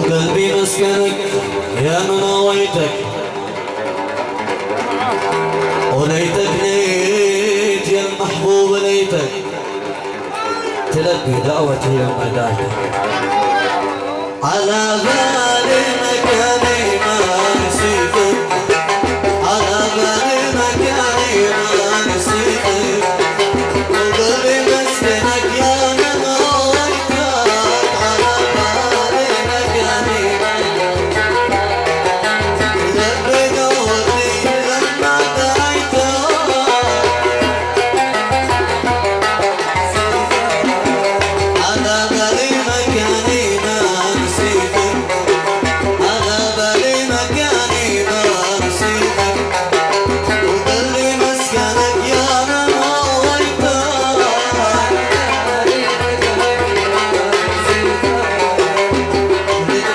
وقلبي مسكنك يا من نويتك وليتك نيت يا المحبوب ليتك تلبي دعوتي يا مداحك على بالي مكاني ما نسيتك على بالي مكاني ما نسيتك وقلبي مسكنك يا من نويتك على بالي مكاني تلبي دعوتي لما دعيتك على بالي مكاني ما نسيتك على بالي مكاني ما نسيتك وقلبي مسكنك يا من نويتك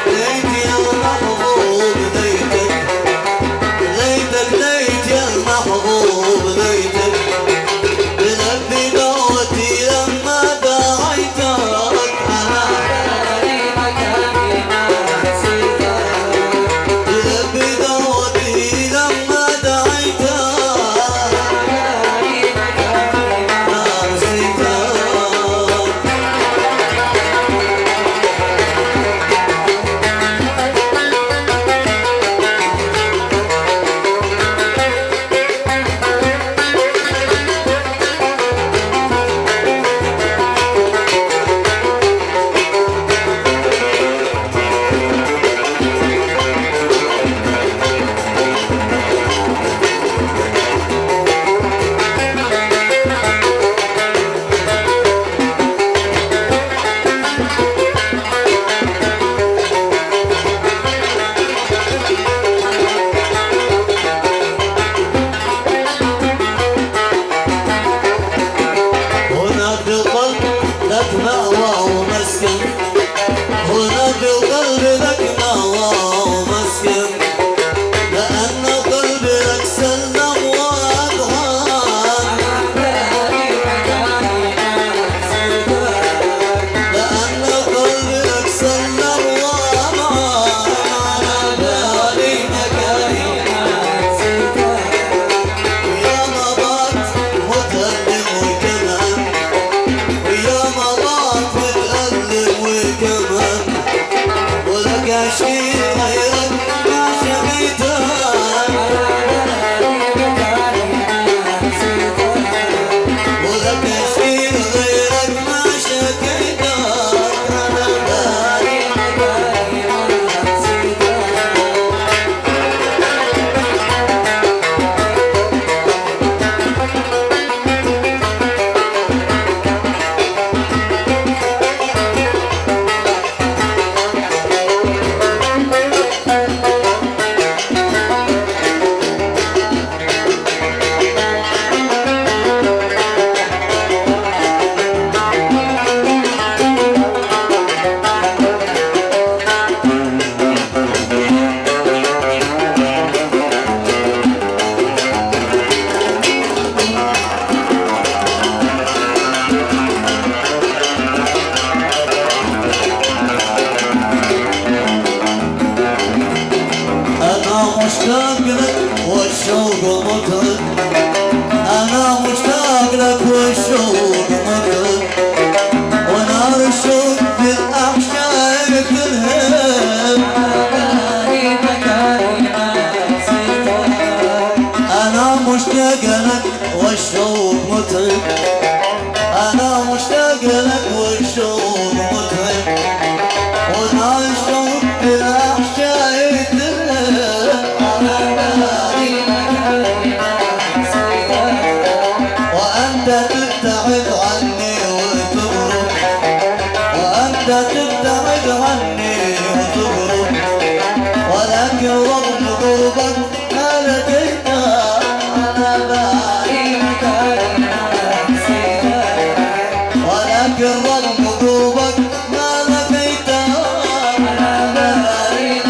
ليت يا المحبوب ليتك ليتك ليت يا المحبوب ليتك تلبي دعوتي لما دعيتك على بالي مكاني ما نسيتك تلبي دعوتي لما دعيتك على بالي مكاني ما نسيتك هنا في القلب لك مأوى ومسكن هنا في القلب لك مأوى ومسكن لأن قلبي لك سلم وأذهان لأن قلبي لك سلم وأمان على بالي مكاني ويا مضات متألم وكمان ويا مضات متألم وكمان ولك عشيق غيرك ما شفيتك ولك عشيق غيرك ما شكيتك على بالي مكاني ما نسيتك أنا مشتاق لك والشوق مطرب أنا مشتاق لك والشوق مطرب ونار الشوق في الأحشاء تلهب أنا مشتاق لك والشوق مطرب أنا مشتاق لك والشوق مطرب ونار الشوق في الأحشاء تلهب وأنت تبتعد عني وتغرب وأنت تبتعد عني وتغرب ولكن رغم غربك ما لقيت على بالي مكاني ما نسيتك ولكن رغم غربك ما لقيت على بالي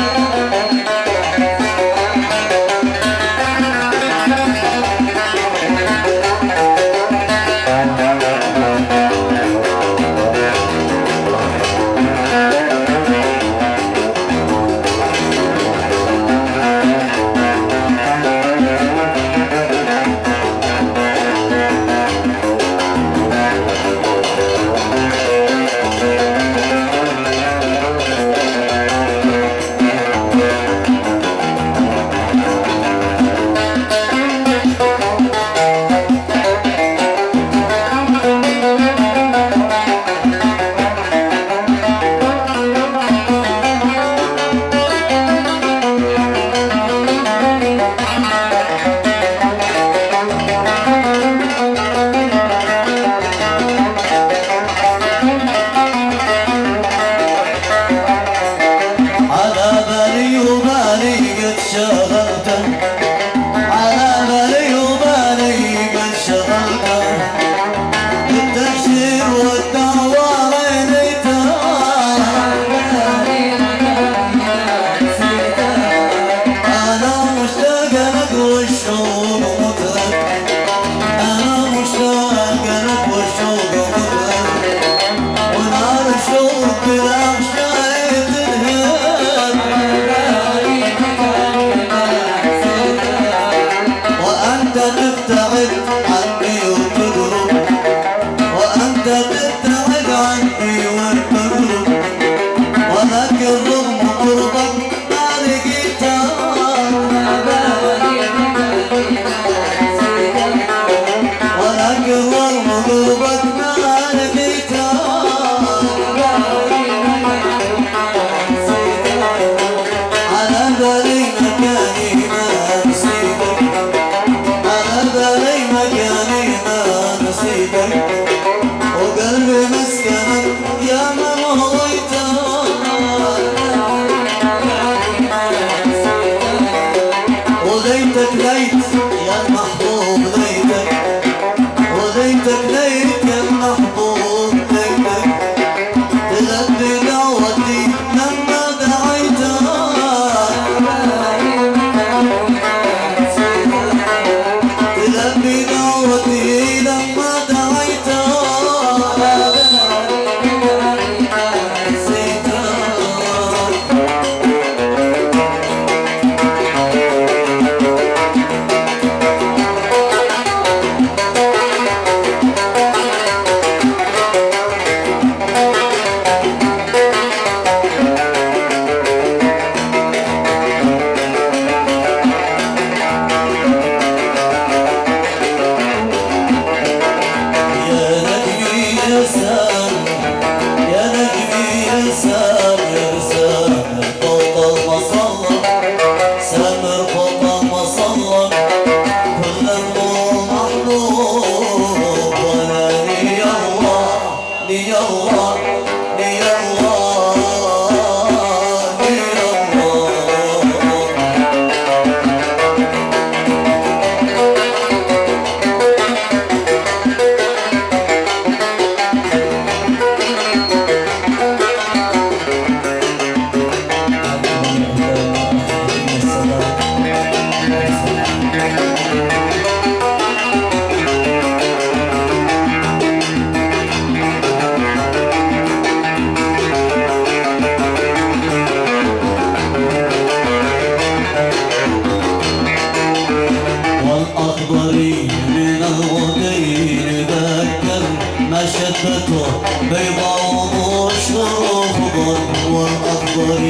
والأخضر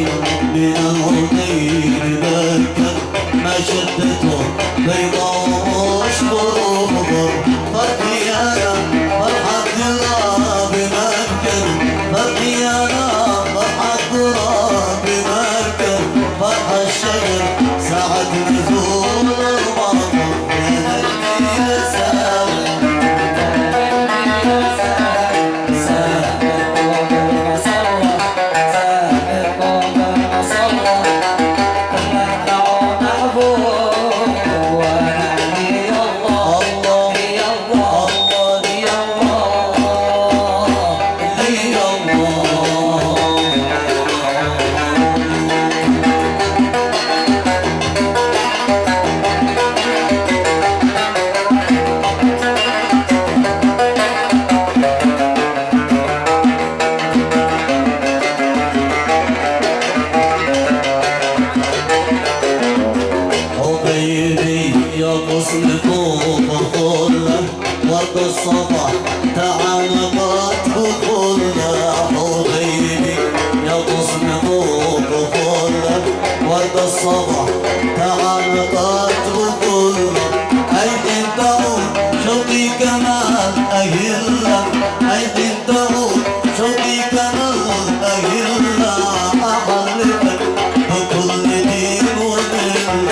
من العطير بركة ما شدته بيضاء واشكره خضر فرحي أنا فرحة الله بمركب فرحي أنا فرحة الله بمركب فرح الشجر ساعة نزول المطر يا قلبي يا سلام غصن فوق الخلة ورد الصبح تعانقت بكلة حبيبي يا غصن فوق الخلة ورد الصبح تعانقت بكلة أي انتهوا شوقي كمال أهلة أي انتهوا شوقي كمال أهلة أحلفك بكل دين وملة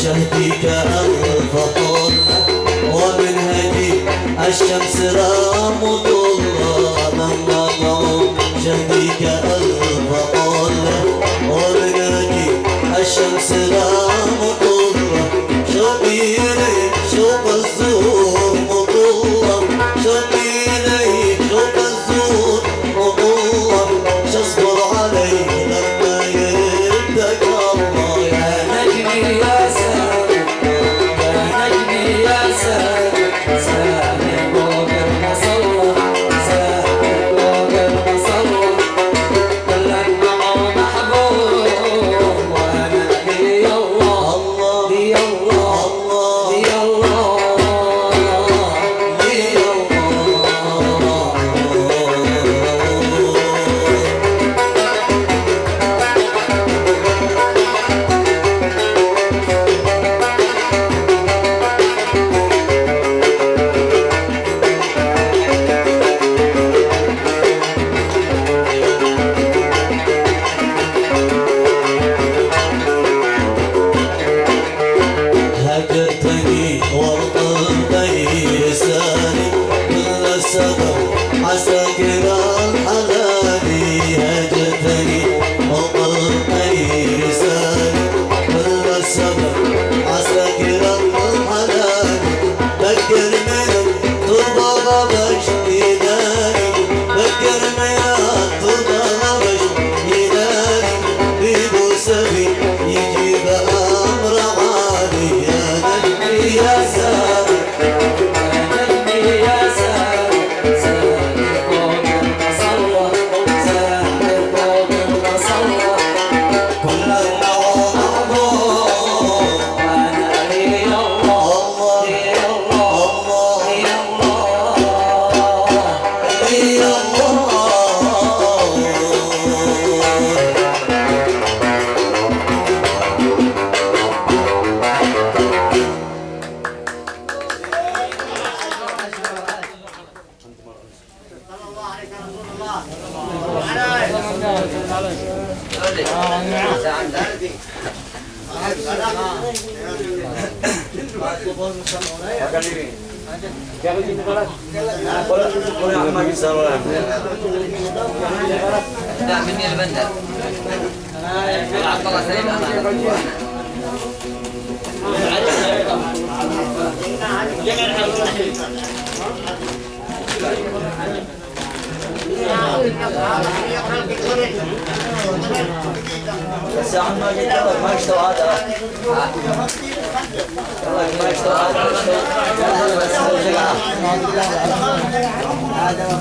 شهدك ألف طل ومن هدي الشمس رام طلة لما تعود شهدك ألف طل ومن هدي الشمس رام طلة شوقي إليك شوق الزهور مطلة شوقي إليك شوق الزهور مطلة شاصبر عليه لما يردك الله يا نجمي يا عساكر الحلالي هجتني وقلتني رسالي كل السبب عساكر الحلالي ذكر من تربى غبش إيداني ذكر من تربى غبش إيداني بيبو سبي يجيب أمر عالي يا نجمي يا سلام لا مني البندر عبد الله سليم بس يا عم ما قلت لك ما اشترى هذا ما اشترى هذا